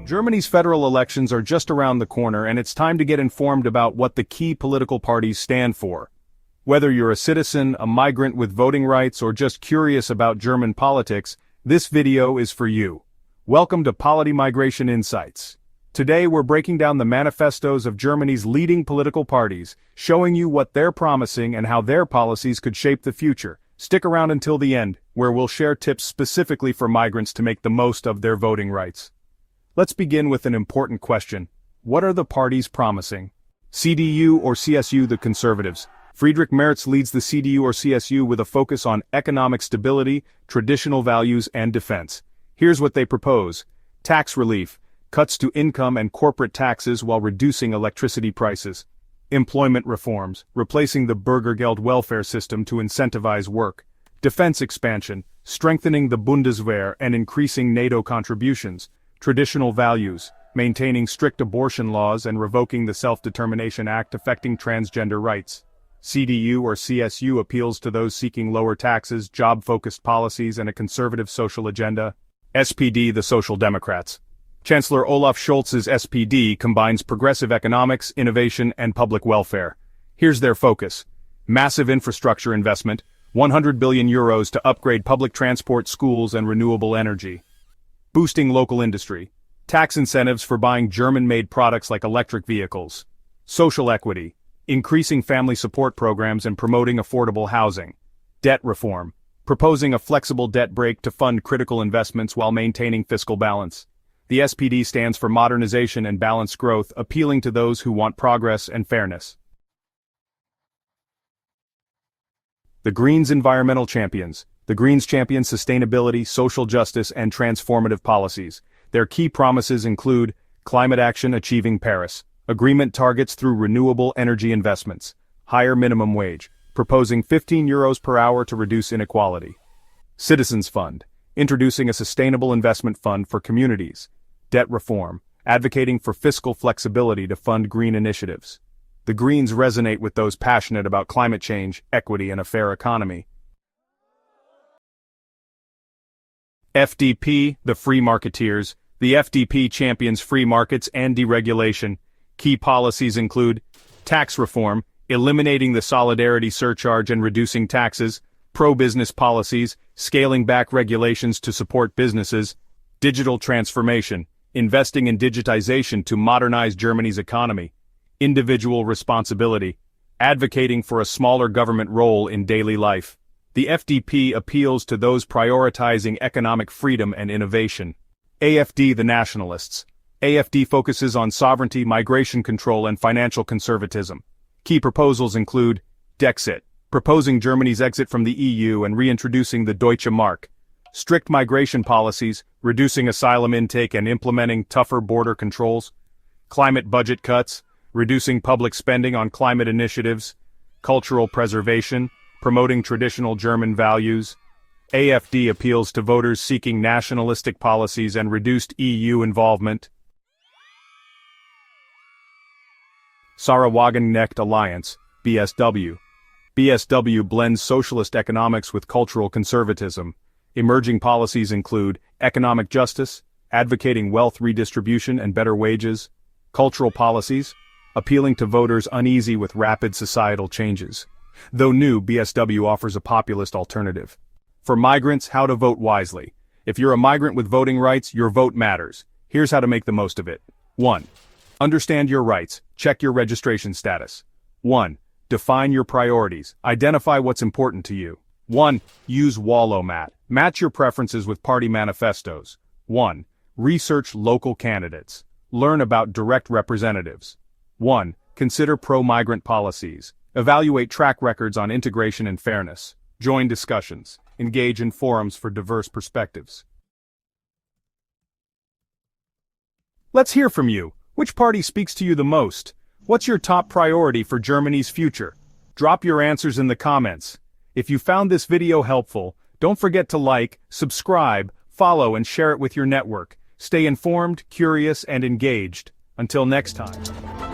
Germany's federal elections are just around the corner, and it's time to get informed about what the key political parties stand for. Whether you're a citizen, a migrant with voting rights, or just curious about German politics, this video is for you. Welcome to Polity Migration Insights. Today we're breaking down the manifestos of Germany's leading political parties, showing you what they're promising and how their policies could shape the future. Stick around until the end, where we'll share tips specifically for migrants to make the most of their voting rights. Let's begin with an important question. What are the parties promising? CDU or CSU, the Conservatives. Friedrich Merz leads the CDU or CSU with a focus on economic stability, traditional values, and defense. Here's what they propose. Tax relief, cuts to income and corporate taxes while reducing electricity prices. Employment reforms, replacing the Bürgergeld welfare system to incentivize work. Defense expansion, strengthening the Bundeswehr and increasing NATO contributions. Traditional values, maintaining strict abortion laws and revoking the Self-Determination Act affecting transgender rights. CDU or CSU appeals to those seeking lower taxes, job-focused policies, and a conservative social agenda. SPD, the Social Democrats. Chancellor Olaf Scholz's SPD combines progressive economics, innovation, and public welfare. Here's their focus. Massive infrastructure investment, 100 billion euros to upgrade public transport, schools, and renewable energy. Boosting local industry. Tax incentives for buying German-made products like electric vehicles. Social equity. Increasing family support programs and promoting affordable housing. Debt reform. Proposing a flexible debt break to fund critical investments while maintaining fiscal balance. The SPD stands for modernization and balanced growth, appealing to those who want progress and fairness. The Greens' environmental champions. The Greens champion sustainability, social justice, and transformative policies. Their key promises include climate action achieving Paris, agreement targets through renewable energy investments, higher minimum wage, proposing 15 euros per hour to reduce inequality. Citizens Fund, introducing a sustainable investment fund for communities. Debt reform, advocating for fiscal flexibility to fund green initiatives. The Greens resonate with those passionate about climate change, equity, and a fair economy. FDP, the Free Marketeers. The FDP champions free markets and deregulation. Key policies include tax reform, eliminating the solidarity surcharge and reducing taxes, pro-business policies, scaling back regulations to support businesses, digital transformation, investing in digitization to modernize Germany's economy, individual responsibility, advocating for a smaller government role in daily life. The FDP appeals to those prioritizing economic freedom and innovation. AfD, the Nationalists. AfD focuses on sovereignty, migration control, and financial conservatism. Key proposals include Dexit, proposing Germany's exit from the EU and reintroducing the Deutsche Mark. Strict migration policies, reducing asylum intake and implementing tougher border controls. Climate budget cuts, reducing public spending on climate initiatives. Cultural preservation, promoting traditional German values. AfD appeals to voters seeking nationalistic policies and reduced EU involvement. Sarah Wagenknecht Alliance, BSW. BSW blends socialist economics with cultural conservatism. Emerging policies include economic justice, advocating wealth redistribution and better wages. Cultural policies, appealing to voters uneasy with rapid societal changes. Though new, BSW offers a populist alternative. For migrants, how to vote wisely. If you're a migrant with voting rights, your vote matters. Here's how to make the most of it. 1. Understand your rights. Check your registration status. 1. Define your priorities. Identify what's important to you. 1. Use Wallomat. Match your preferences with party manifestos. 1. Research local candidates. Learn about direct representatives. 1. Consider pro-migrant policies. Evaluate track records on integration and fairness. Join discussions. Engage in forums for diverse perspectives. Let's hear from you. Which party speaks to you the most? What's your top priority for Germany's future? Drop your answers in the comments. If you found this video helpful, don't forget to like, subscribe, follow, and share it with your network. Stay informed, curious, and engaged. Until next time.